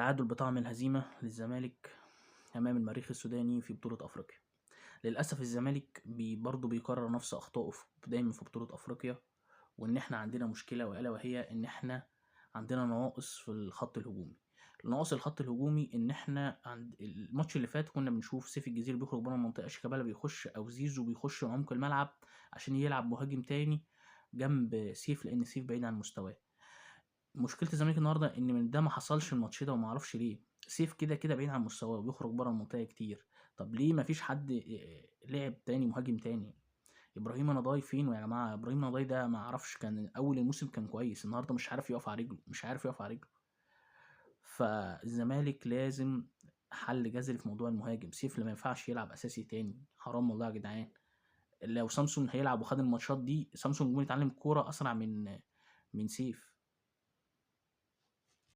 تعادل بطعم الهزيمة للزمالك أمام المريخ السوداني في بطولة أفريقيا. للأسف الزمالك برضه بيكرر نفس أخطائه دايما في بطولة أفريقيا، وإن إحنا عندنا مشكلة وألا وهي إن إحنا عندنا نواقص في الخط الهجومي. نواقص الخط الهجومي إن إحنا عند الماتش اللي فات كنا بنشوف سيف الجزيري بيخرج بره المنطقة، شيكابالا بيخش أو زيزو بيخش عمق الملعب عشان يلعب مهاجم تاني جنب سيف، لأن سيف بعيد عن مستواه. مشكلة الزمالك النهارده إن من ده ما حصلش الماتش ده وما اعرفش ليه. سيف كده كده بعيد عن مستواه وبيخرج بره المنطقة كتير. طب ليه ما فيش حد لعب تاني مهاجم تاني؟ ابراهيم نضاي فين يا جماعة؟ ابراهيم نضاي ده ما اعرفش، كان اول الموسم كان كويس، النهارده مش عارف يقف على رجله، مش عارف يقف على رجله. فالزمالك لازم حل جذري في موضوع المهاجم. سيف ما ينفعش يلعب اساسي تاني، حرام والله يا جدعان. لو سامسون هيلعب وخد الماتشات دي، سامسون ممكن يتعلم الكورة اسرع من سيف.